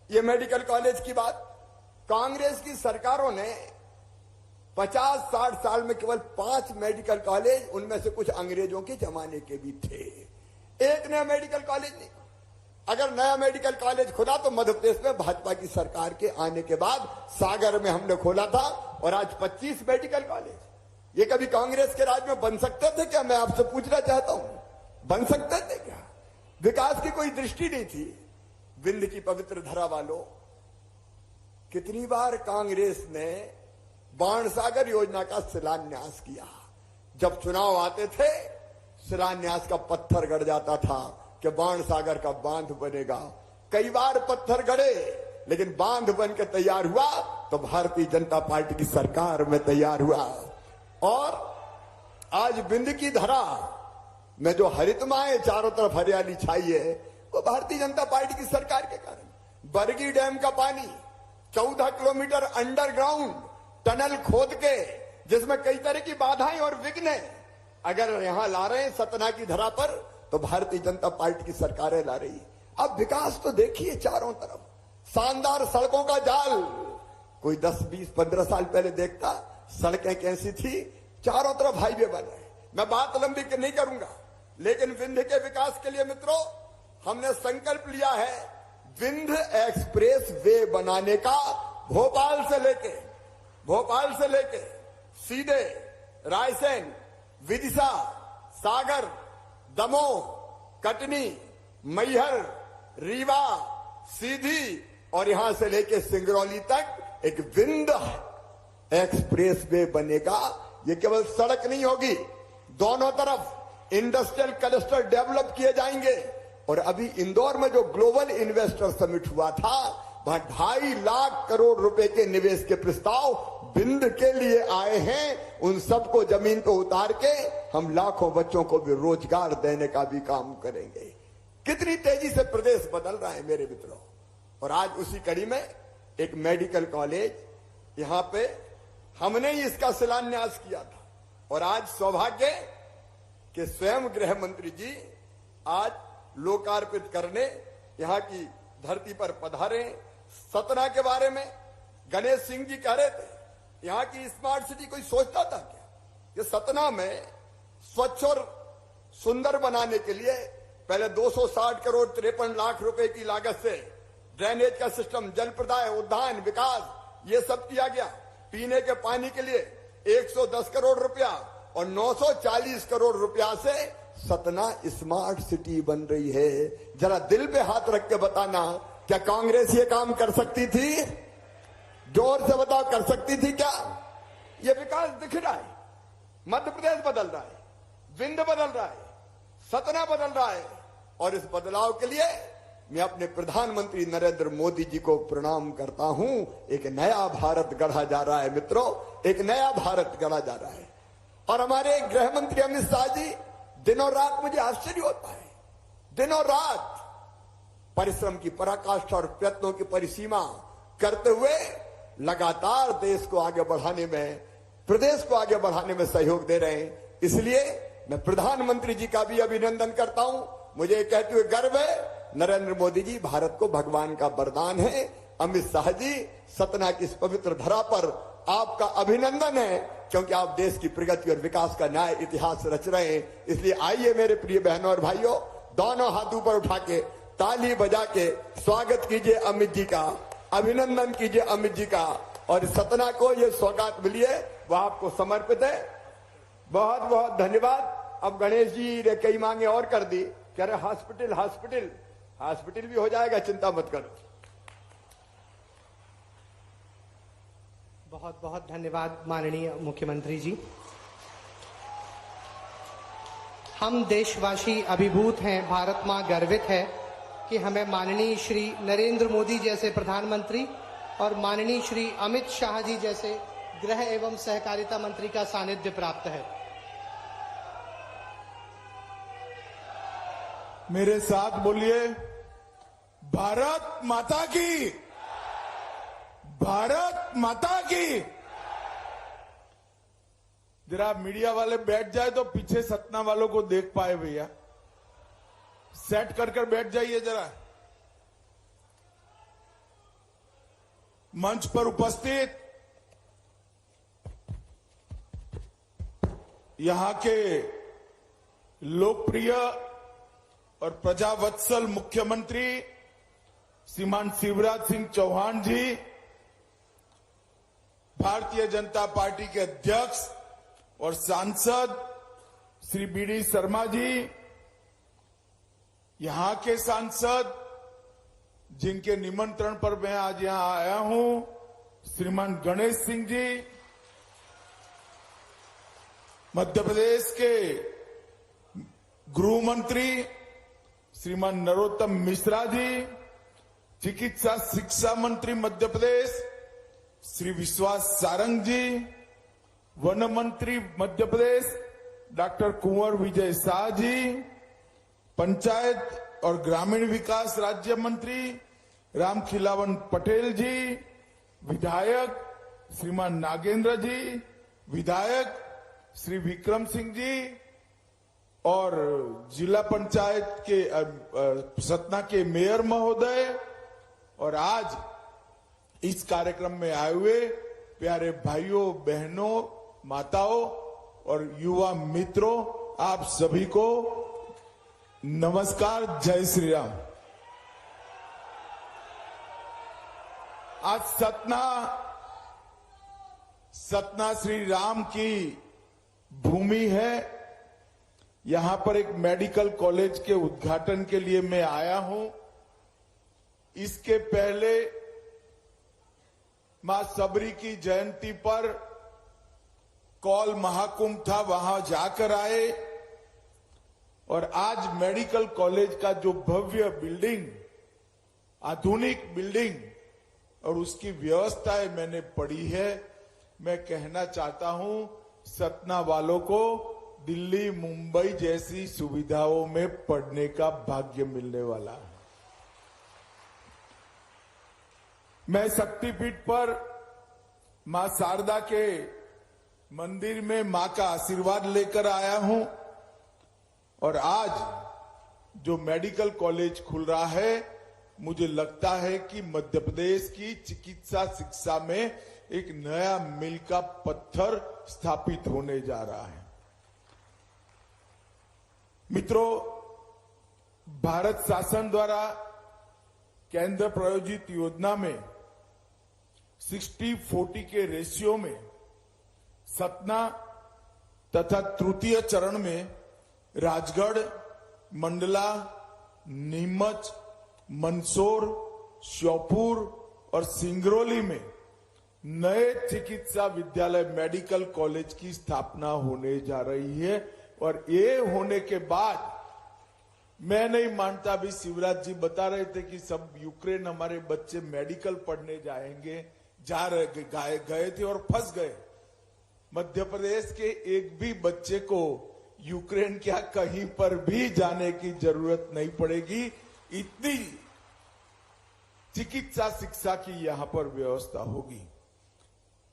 ये मेडिकल कॉलेज की बात, कांग्रेस की सरकारों ने 50-60 साल में केवल 5 मेडिकल कॉलेज, उनमें से कुछ अंग्रेजों के जमाने के भी थे, एक नया मेडिकल कॉलेज नहीं। अगर नया मेडिकल कॉलेज खुला तो मध्य प्रदेश में भाजपा की सरकार के आने के बाद सागर में हमने खोला था, और आज 25 मेडिकल कॉलेज। ये कभी कांग्रेस के राज में बन सकते थे क्या? मैं आपसे पूछना चाहता हूं, बन सकते थे क्या? विकास की कोई दृष्टि नहीं थी। विंध्य की पवित्र धरा वालों, कितनी बार कांग्रेस ने बाणसागर योजना का शिलान्यास किया। जब चुनाव आते थे, शिलान्यास का पत्थर गड़ जाता था कि बाणसागर का बांध बनेगा। कई बार पत्थर गड़े, लेकिन बांध बन के तैयार हुआ तो भारतीय जनता पार्टी की सरकार में तैयार हुआ। और आज विंध्य की धरा में जो हरितमाएं चारों तरफ हरियाली छाई है, वो भारतीय जनता पार्टी की सरकार के कारण। बरगी डैम का पानी 14 किलोमीटर अंडरग्राउंड टनल खोद के, जिसमें कई तरह की बाधाएं और विघ्न अगर यहां ला रहे हैं सतना की धरा पर, तो भारतीय जनता पार्टी की सरकारें ला रही। अब विकास तो देखिए चारों तरफ, शानदार सड़कों का जाल। कोई 10, 20, 15 साल पहले देखता सड़कें कैसी थी, चारों तरफ हाईवे बन रहे। मैं बात लंबी नहीं करूंगा, लेकिन विंध्य के विकास के लिए मित्रों, हमने संकल्प लिया है विंध्य एक्सप्रेस वे बनाने का। भोपाल से लेके सीधे रायसेन, विदिशा, सागर, दमोह, कटनी, मैहर, रीवा, सीधी और यहां से लेके सिंगरौली तक एक विंध्य एक्सप्रेस वे बनेगा। ये केवल सड़क नहीं होगी, दोनों तरफ इंडस्ट्रियल क्लस्टर डेवलप किए जाएंगे। और अभी इंदौर में जो ग्लोबल इन्वेस्टर समिट हुआ था, वहां 2.5 लाख करोड़ रुपए के निवेश के प्रस्ताव बिंद के लिए आए हैं। उन सबको जमीन पर उतार के हम लाखों बच्चों को भी रोजगार देने का भी काम करेंगे। कितनी तेजी से प्रदेश बदल रहा है मेरे मित्रों। और आज उसी कड़ी में एक मेडिकल कॉलेज यहां पे हमने ही इसका शिलान्यास किया था। और आज सौभाग्य कि स्वयं गृह मंत्री जी आज लोकार्पित करने यहां की धरती पर पधारे। सतना के बारे में गणेश सिंह जी कह रहे थे, यहां की स्मार्ट सिटी कोई सोचता था क्या कि सतना में स्वच्छ और सुंदर बनाने के लिए पहले 260 करोड़ 53 लाख रुपए की लागत से ड्रेनेज का सिस्टम, जल प्रदाय, उद्यान विकास ये सब किया गया। पीने के पानी के लिए 110 करोड़ रुपया और 940 करोड़ रुपया से सतना स्मार्ट सिटी बन रही है। जरा दिल पे हाथ रख के बताना, क्या कांग्रेस ये काम कर सकती थी? जोर से बताओ, कर सकती थी क्या? ये विकास दिख रहा है। मध्य प्रदेश बदल रहा है, विंध्य बदल रहा है, सतना बदल रहा है। और इस बदलाव के लिए मैं अपने प्रधानमंत्री नरेंद्र मोदी जी को प्रणाम करता हूं। एक नया भारत गढ़ा जा रहा है मित्रों, एक नया भारत गढ़ा जा रहा है। और हमारे गृह मंत्री अमित शाह जी, दिनों रात मुझे आश्चर्य होता है, दिनों रात परिश्रम की पराकाष्ठा और प्रयत्नों की परिसीमा करते हुए लगातार देश को आगे बढ़ाने में, प्रदेश को आगे बढ़ाने में सहयोग दे रहे हैं। इसलिए मैं प्रधानमंत्री जी का भी अभिनंदन करता हूं। मुझे कहते हुए गर्व है, नरेंद्र मोदी जी भारत को भगवान का वरदान है। अमित शाह जी, सतना की इस पवित्र धरा पर आपका अभिनंदन है, क्योंकि आप देश की प्रगति और विकास का नया इतिहास रच रहे हैं। इसलिए आइए मेरे प्रिय बहनों और भाइयों, दोनों हाथ ऊपर उठा के ताली बजा के स्वागत कीजिए अमित जी का, अभिनंदन कीजिए अमित जी का। और सतना को ये सौगात मिली है, वह आपको समर्पित है। बहुत बहुत धन्यवाद। अब गणेश जी ने कई मांगे और कर दी, कह रहे हॉस्पिटल हॉस्पिटल हॉस्पिटल भी हो जाएगा, चिंता मत करो। बहुत बहुत धन्यवाद माननीय मुख्यमंत्री जी। हम देशवासी अभिभूत हैं, भारत मां गर्वित है कि हमें माननीय श्री नरेंद्र मोदी जैसे प्रधानमंत्री और माननीय श्री अमित शाह जी जैसे गृह एवं सहकारिता मंत्री का सानिध्य प्राप्त है। मेरे साथ बोलिए, भारत माता की, भारत माता की। जरा मीडिया वाले बैठ जाए तो पीछे सतना वालों को देख पाए भैया, सेट कर बैठ जाइए जरा। मंच पर उपस्थित यहां के लोकप्रिय और प्रजावत्सल मुख्यमंत्री श्रीमान शिवराज सिंह चौहान जी, भारतीय जनता पार्टी के अध्यक्ष और सांसद श्री बीडी शर्मा जी, यहां के सांसद जिनके निमंत्रण पर मैं आज यहां आया हूं, श्रीमान गणेश सिंह जी, मध्य प्रदेश के गृह मंत्री श्रीमान नरोत्तम मिश्रा जी, चिकित्सा शिक्षा मंत्री मध्य प्रदेश श्री विश्वास सारंग जी, वन मंत्री मध्य प्रदेश डॉक्टर कुंवर विजय शाह जी, पंचायत और ग्रामीण विकास राज्य मंत्री रामखिलावन पटेल जी, विधायक श्रीमान नागेंद्र जी, विधायक श्री विक्रम सिंह जी और जिला पंचायत के सतना के मेयर महोदय, और आज इस कार्यक्रम में आए हुए प्यारे भाइयों बहनों, माताओं और युवा मित्रों, आप सभी को नमस्कार, जय श्री राम। आज सतना श्री राम की भूमि है। यहां पर एक मेडिकल कॉलेज के उद्घाटन के लिए मैं आया हूं। इसके पहले मां सबरी की जयंती पर कौल महाकुंभ था, वहां जाकर आए और आज मेडिकल कॉलेज का जो भव्य बिल्डिंग, आधुनिक बिल्डिंग और उसकी व्यवस्थाएं मैंने पढ़ी है। मैं कहना चाहता हूं सतना वालों को दिल्ली मुंबई जैसी सुविधाओं में पढ़ने का भाग्य मिलने वाला है। मैं शक्तिपीठ पर मां शारदा के मंदिर में मां का आशीर्वाद लेकर आया हूं और आज जो मेडिकल कॉलेज खुल रहा है, मुझे लगता है कि मध्य प्रदेश की चिकित्सा शिक्षा में एक नया मील का पत्थर स्थापित होने जा रहा है। मित्रों, भारत शासन द्वारा केंद्र प्रायोजित योजना में 60-40 के रेशियो में सतना तथा तृतीय चरण में राजगढ़, मंडला, नीमच, मंदसौर, श्योपुर और सिंगरौली में नए चिकित्सा विद्यालय मेडिकल कॉलेज की स्थापना होने जा रही है। और ये होने के बाद मैं नहीं मानता, अभी शिवराज जी बता रहे थे कि सब यूक्रेन हमारे बच्चे मेडिकल पढ़ने जाएंगे, गए थे और फंस गए। मध्य प्रदेश के एक भी बच्चे को यूक्रेन क्या कहीं पर भी जाने की जरूरत नहीं पड़ेगी। इतनी चिकित्सा शिक्षा की यहां पर व्यवस्था होगी।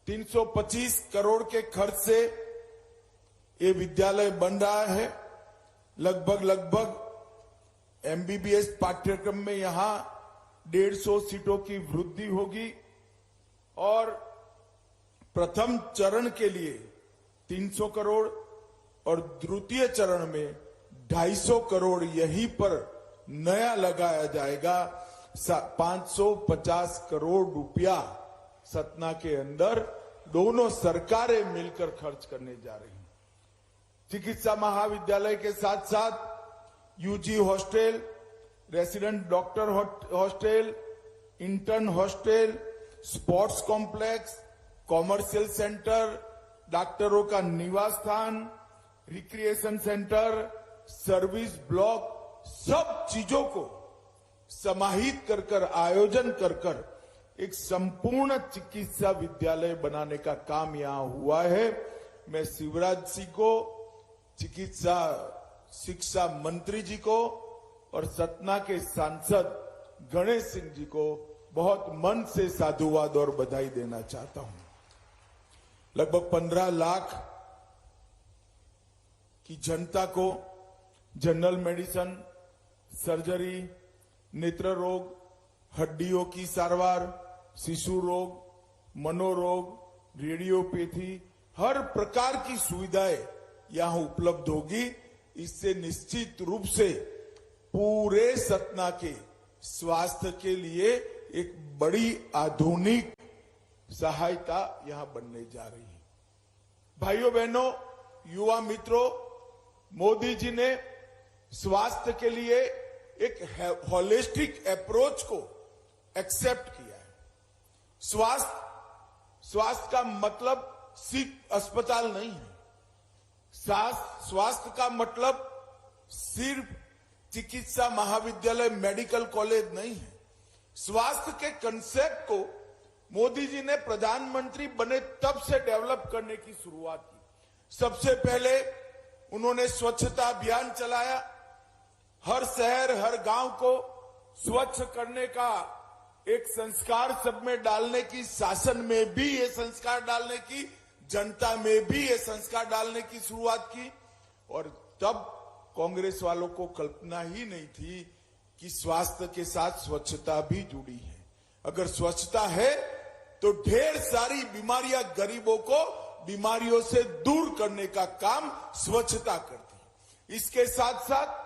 325 करोड़ के खर्च से ये विद्यालय बन रहा है। लगभग एमबीबीएस पाठ्यक्रम में यहां 150 सीटों की वृद्धि होगी और प्रथम चरण के लिए 300 करोड़ और द्वितीय चरण में 250 करोड़ यहीं पर नया लगाया जाएगा। 550 करोड़ रुपया सतना के अंदर दोनों सरकारें मिलकर खर्च करने जा रही हैं। चिकित्सा महाविद्यालय के साथ साथ UG hostel, resident doctor hostel, intern hostel, sports complex, commercial centre, डॉक्टरों का निवास स्थान, रिक्रिएशन सेंटर, सर्विस ब्लॉक, सब चीजों को समाहित कर आयोजन कर एक संपूर्ण चिकित्सा विद्यालय बनाने का काम यहां हुआ है। मैं शिवराज सिंह को, चिकित्सा शिक्षा मंत्री जी को और सतना के सांसद गणेश सिंह जी को बहुत मन से साधुवाद और बधाई देना चाहता हूं। लगभग 15 लाख की जनता को जनरल मेडिसिन, सर्जरी, नेत्र रोग, हड्डियों की सारवार, शिशु रोग, मनोरोग, रेडियोपैथी, हर प्रकार की सुविधाएं यहां उपलब्ध होगी। इससे निश्चित रूप से पूरे सतना के स्वास्थ्य के लिए एक बड़ी आधुनिक सहायता यहां बनने जा रही है। भाइयों बहनों, युवा मित्रों, मोदी जी ने स्वास्थ्य के लिए एक होलिस्टिक अप्रोच को एक्सेप्ट किया है। स्वास्थ्य का मतलब सिर्फ अस्पताल नहीं है। स्वास्थ्य का मतलब सिर्फ चिकित्सा महाविद्यालय, मेडिकल कॉलेज नहीं है। स्वास्थ्य के कंसेप्ट को मोदी जी ने प्रधानमंत्री बने तब से डेवलप करने की शुरुआत की। सबसे पहले उन्होंने स्वच्छता अभियान चलाया। हर शहर, हर गांव को स्वच्छ करने का एक संस्कार सब में डालने की, शासन में भी ये संस्कार डालने की, जनता में भी ये संस्कार डालने की शुरुआत की। और तब कांग्रेस वालों को कल्पना ही नहीं थी कि स्वास्थ्य के साथ स्वच्छता भी जुड़ी है। अगर स्वच्छता है तो ढेर सारी बीमारियां गरीबों को बीमारियों से दूर करने का काम स्वच्छता करती है। इसके साथ साथ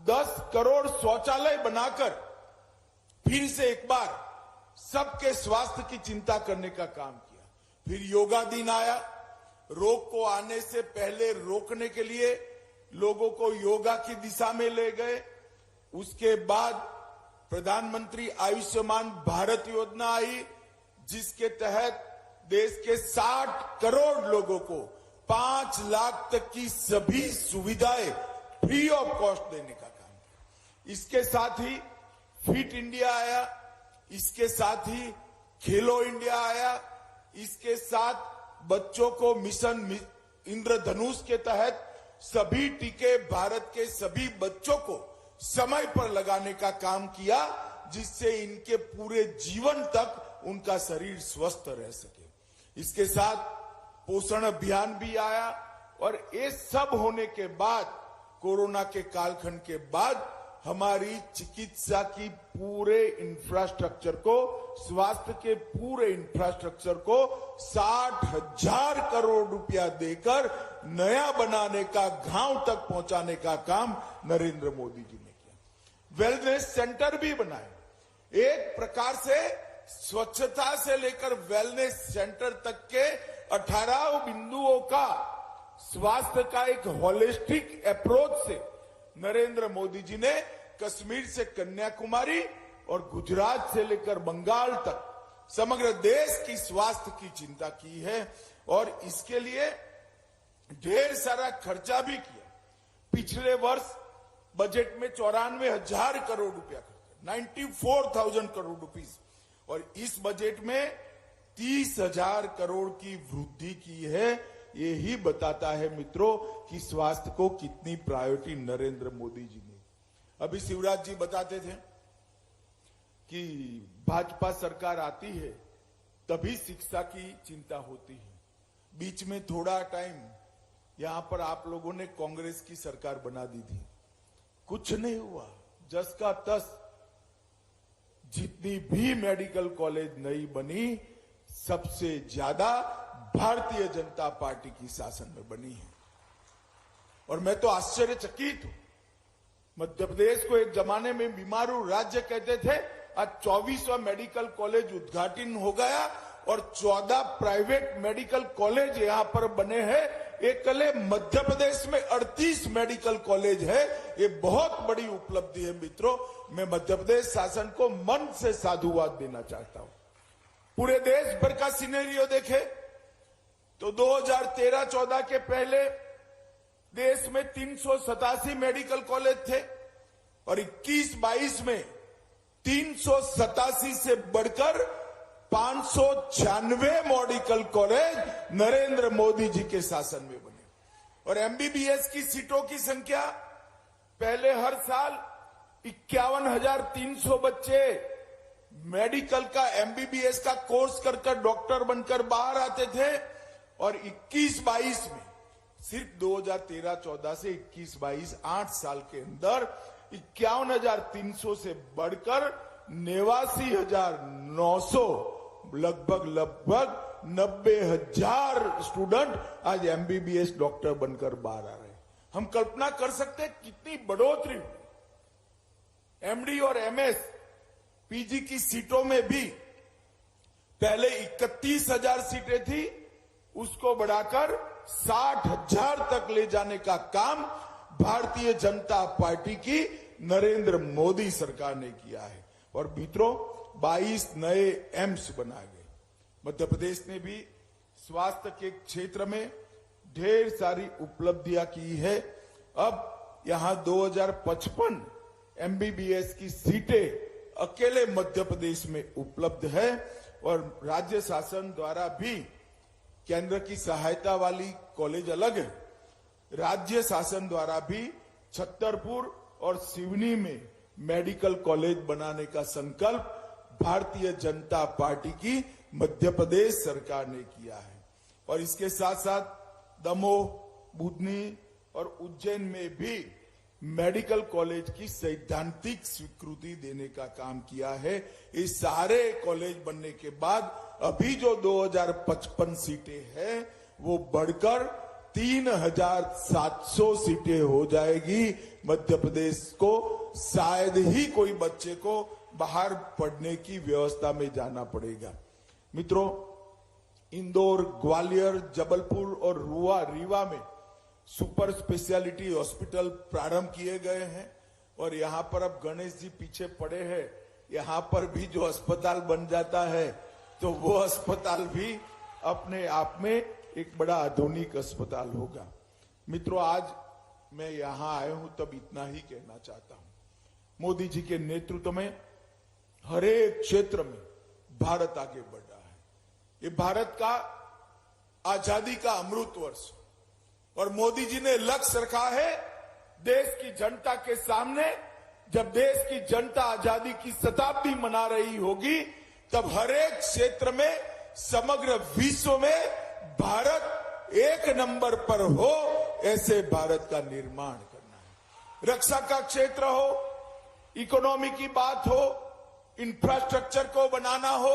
10 करोड़ शौचालय बनाकर फिर से एक बार सबके स्वास्थ्य की चिंता करने का काम किया। फिर योगा दिन आया। रोग को आने से पहले रोकने के लिए लोगों को योगा की दिशा में ले गए। उसके बाद प्रधानमंत्री आयुष्मान भारत योजना आई, जिसके तहत देश के 60 करोड़ लोगों को 5 लाख तक की सभी सुविधाएं फ्री ऑफ कॉस्ट देने का काम। इसके साथ ही फिट इंडिया आया, इसके साथ ही खेलो इंडिया आया, इसके साथ बच्चों को मिशन इंद्रधनुष के तहत सभी टीके भारत के सभी बच्चों को समय पर लगाने का काम किया, जिससे इनके पूरे जीवन तक उनका शरीर स्वस्थ रह सके। इसके साथ पोषण अभियान भी आया और ये सब होने के बाद, कोरोना के कालखंड के बाद, हमारी चिकित्सा की पूरे इंफ्रास्ट्रक्चर को, स्वास्थ्य के पूरे इंफ्रास्ट्रक्चर को 60,000 करोड़ रुपया देकर नया बनाने का, गांव तक पहुंचाने का काम नरेंद्र मोदी जी ने किया। वेलनेस सेंटर भी बनाए। एक प्रकार से स्वच्छता से लेकर वेलनेस सेंटर तक के 18 बिंदुओं का स्वास्थ्य का एक होलिस्टिक अप्रोच से नरेंद्र मोदी जी ने कश्मीर से कन्याकुमारी और गुजरात से लेकर बंगाल तक समग्र देश की स्वास्थ्य की चिंता की है और इसके लिए ढेर सारा खर्चा भी किया। पिछले वर्ष बजट में 94,000 करोड़ रुपया खर्चा, 94,000 करोड़ रुपीस, और इस बजट में 30,000 करोड़ की वृद्धि की है। यही बताता है मित्रों कि स्वास्थ्य को कितनी प्रायोरिटी नरेंद्र मोदी जी ने। अभी शिवराज जी बताते थे कि भाजपा सरकार आती है तभी शिक्षा की चिंता होती है। बीच में थोड़ा टाइम यहां पर आप लोगों ने कांग्रेस की सरकार बना दी थी, कुछ नहीं हुआ। जस का तस जितनी भी मेडिकल कॉलेज नई बनी, सबसे ज्यादा भारतीय जनता पार्टी की शासन में बनी है। और मैं तो आश्चर्यचकित हूं। मध्य प्रदेश को एक जमाने में बीमारू राज्य कहते थे, आज 24वां मेडिकल कॉलेज उद्घाटन हो गया और 14 प्राइवेट मेडिकल कॉलेज यहां पर बने हैं। एक कले मध्य प्रदेश में 38 मेडिकल कॉलेज है। ये बहुत बड़ी उपलब्धि है मित्रों। मैं मध्य प्रदेश शासन को मन से साधुवाद देना चाहता हूं। पूरे देश भर का सिनेरियो देखे तो 2013-14 के पहले देश में 387 मेडिकल कॉलेज थे और 21-22 में 387 से बढ़कर 596 मेडिकल कॉलेज नरेंद्र मोदी जी के शासन में बने। और एमबीबीएस की सीटों की संख्या, पहले हर साल 51,300 बच्चे मेडिकल का, एमबीबीएस का कोर्स कर डॉक्टर बनकर बाहर आते थे और 21-22 में सिर्फ 2013-14 से 21-22 8 साल के अंदर 51,300 से बढ़कर 89,900, लगभग 90,000 स्टूडेंट आज एमबीबीएस डॉक्टर बनकर बाहर आ रहे हैं। हम कल्पना कर सकते हैं कितनी बढ़ोतरी हुई। एमडी और एमएस पीजी की सीटों में भी पहले 31,000 सीटें थी, उसको बढ़ाकर 60,000 तक ले जाने का काम भारतीय जनता पार्टी की नरेंद्र मोदी सरकार ने किया है। और मित्रों 22 नए एम्स बनाए गए। मध्य प्रदेश ने भी स्वास्थ्य के क्षेत्र में ढेर सारी उपलब्धियां की है। अब यहां 2055 एमबीबीएस की सीटें अकेले मध्य प्रदेश में उपलब्ध है और राज्य शासन द्वारा भी केंद्र की सहायता वाली कॉलेज अलग है। राज्य शासन द्वारा भी छतरपुर और सिवनी में मेडिकल कॉलेज बनाने का संकल्प भारतीय जनता पार्टी की मध्य प्रदेश सरकार ने किया है। और इसके साथ साथ दमोह, बुधनी और उज्जैन में भी मेडिकल कॉलेज की सैद्धांतिक स्वीकृति देने का काम किया है। इस सारे कॉलेज बनने के बाद अभी जो 2055 सीटें हैं वो बढ़कर 3,700 सीटें हो जाएगी। मध्य प्रदेश को शायद ही कोई बच्चे को बाहर पढ़ने की व्यवस्था में जाना पड़ेगा। मित्रों, इंदौर, ग्वालियर, जबलपुर और रीवा में सुपर स्पेशलिटी हॉस्पिटल प्रारंभ किए गए हैं और यहाँ पर अब गणेश जी पीछे पड़े हैं, यहाँ पर भी जो अस्पताल बन जाता है तो वो अस्पताल भी अपने आप में एक बड़ा आधुनिक अस्पताल होगा। मित्रों, आज मैं यहाँ आया हूं तब इतना ही कहना चाहता हूं, मोदी जी के नेतृत्व में हर एक क्षेत्र में भारत आगे बढ़ रहा है। ये भारत का आजादी का अमृत वर्ष और मोदी जी ने लक्ष्य रखा है देश की जनता के सामने, जब देश की जनता आजादी की शताब्दी मना रही होगी तब हर एक क्षेत्र में समग्र विश्व में भारत एक नंबर पर हो, ऐसे भारत का निर्माण करना है। रक्षा का क्षेत्र हो, इकोनॉमी की बात हो, इंफ्रास्ट्रक्चर को बनाना हो,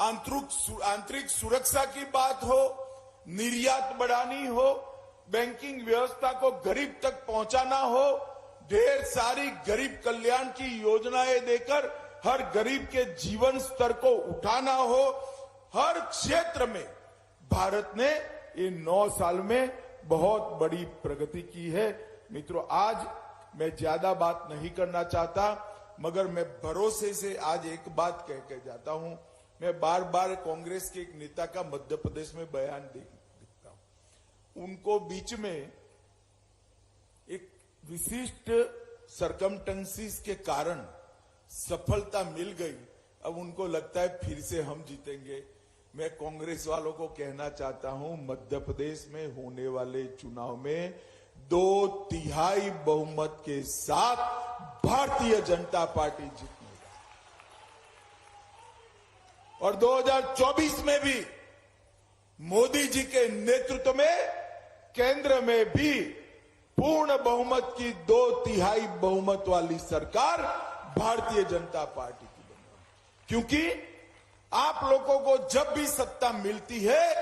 आंतरिक सुरक्षा की बात हो, निर्यात बढ़ानी हो, बैंकिंग व्यवस्था को गरीब तक पहुंचाना हो, ढेर सारी गरीब कल्याण की योजनाएं देकर हर गरीब के जीवन स्तर को उठाना हो, हर क्षेत्र में भारत ने इन 9 साल में बहुत बड़ी प्रगति की है। मित्रों, आज मैं ज्यादा बात नहीं करना चाहता, मगर मैं भरोसे से आज एक बात कह के जाता हूं। मैं बार बार कांग्रेस के एक नेता का मध्य प्रदेश में बयान देखता हूं, उनको बीच में एक विशिष्ट सरकमटेंसीज के कारण सफलता मिल गई, अब उनको लगता है फिर से हम जीतेंगे। मैं कांग्रेस वालों को कहना चाहता हूं, मध्य प्रदेश में होने वाले चुनाव में 2/3 बहुमत के साथ भारतीय जनता पार्टी जीतेगी और 2024 में भी मोदी जी के नेतृत्व में केंद्र में भी पूर्ण बहुमत की 2/3 बहुमत वाली सरकार भारतीय जनता पार्टी की बनेगी। क्योंकि आप लोगों को जब भी सत्ता मिलती है,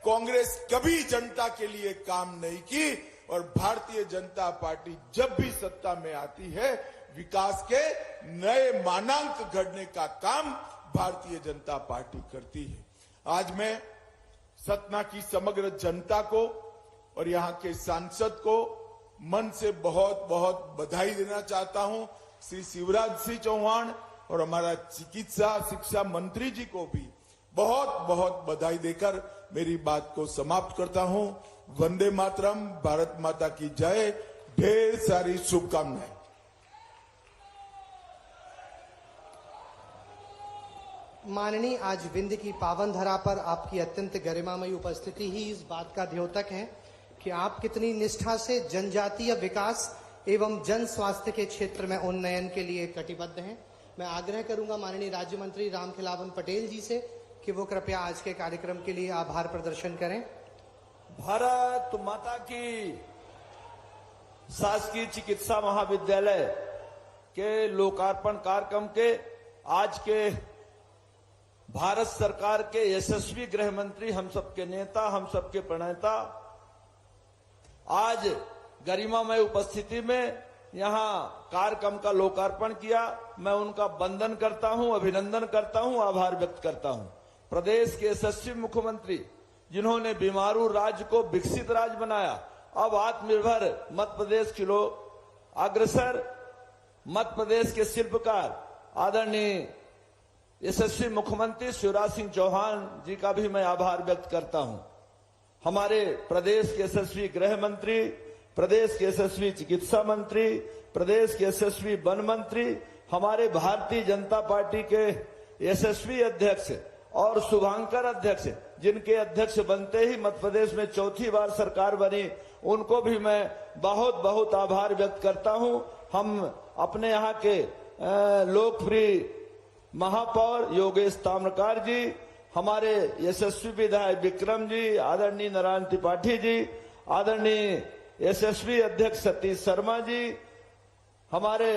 कांग्रेस कभी जनता के लिए काम नहीं की और भारतीय जनता पार्टी जब भी सत्ता में आती है, विकास के नए मानांक गढ़ने का काम भारतीय जनता पार्टी करती है। आज मैं सतना की समग्र जनता को और यहां के सांसद को मन से बहुत बहुत बधाई देना चाहता हूं। श्री शिवराज सिंह चौहान और हमारा चिकित्सा शिक्षा मंत्री जी को भी बहुत बहुत बधाई देकर मेरी बात को समाप्त करता हूं। वंदे मातरम, भारत माता की जय, ढेर सारी शुभकामनाएं। माननीय, आज विंध्य की पावन धरा पर आपकी अत्यंत गरिमामयी उपस्थिति ही इस बात का द्योतक है कि आप कितनी निष्ठा से जनजातीय विकास एवं जन स्वास्थ्य के क्षेत्र में उन्नयन के लिए कटिबद्ध हैं। मैं आग्रह करूंगा माननीय राज्य मंत्री रामखिलावन पटेल जी से कि वो कृपया आज के कार्यक्रम के लिए आभार प्रदर्शन करें। भारत माता की शासकीय चिकित्सा महाविद्यालय के लोकार्पण कार्यक्रम के आज के भारत सरकार के यशस्वी गृह मंत्री, हम सबके नेता, हम सबके प्रणेता आज गरिमामय उपस्थिति में यहां कार्यक्रम का लोकार्पण किया। मैं उनका वंदन करता हूं, अभिनंदन करता हूं, आभार व्यक्त करता हूं। प्रदेश के यशस्वी मुख्यमंत्री जिन्होंने बीमारू राज्य को विकसित राज्य बनाया, अब आत्मनिर्भर मध्य प्रदेश की अग्रसर मध्य प्रदेश के शिल्पकार आदरणीय यशस्वी मुख्यमंत्री शिवराज सिंह चौहान जी का भी मैं आभार व्यक्त करता हूं। हमारे प्रदेश के यशस्वी गृह मंत्री, प्रदेश के यशस्वी चिकित्सा मंत्री, प्रदेश के यशस्वी वन मंत्री, हमारे भारतीय जनता पार्टी के यशस्वी अध्यक्ष और शुभांकर अध्यक्ष, जिनके अध्यक्ष बनते ही मध्य प्रदेश में 4थी बार सरकार बनी, उनको भी मैं बहुत बहुत आभार व्यक्त करता हूं। हम अपने यहाँ के लोकप्रिय महापौर योगेश ताम्रकार जी, हमारे यशस्वी विधायक विक्रम जी, आदरणीय नारायण त्रिपाठी जी, आदरणीय यशस्वी अध्यक्ष सतीश शर्मा जी, हमारे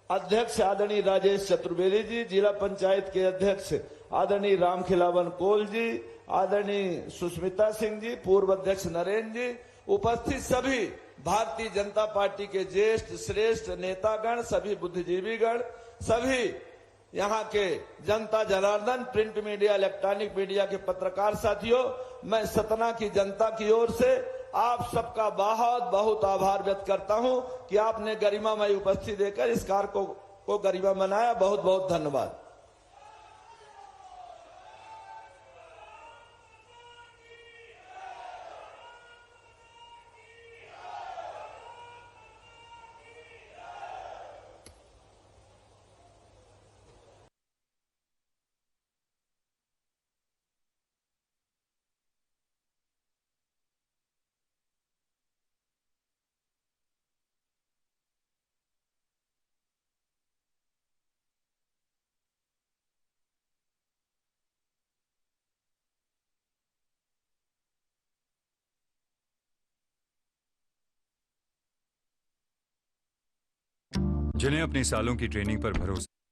अध्यक्ष आदरणीय राजेश चतुर्वेदी जी, जिला पंचायत के अध्यक्ष आदरणीय रामखिलावन कोल जी, आदरणीय सुष्मिता सिंह जी, पूर्व अध्यक्ष नरेंद्र जी, उपस्थित सभी भारतीय जनता पार्टी के ज्येष्ठ श्रेष्ठ नेतागण, सभी बुद्धिजीवीगण, सभी यहाँ के जनता Janardan, print media, electronic media के पत्रकार साथियों, मैं सतना की जनता की ओर से आप सबका बहुत बहुत आभार व्यक्त करता हूं कि आपने गरिमामय उपस्थिति देकर इस कार्य को गरिमा बनाया। बहुत बहुत धन्यवाद। जिन्हें अपनी सालों की ट्रेनिंग पर भरोसा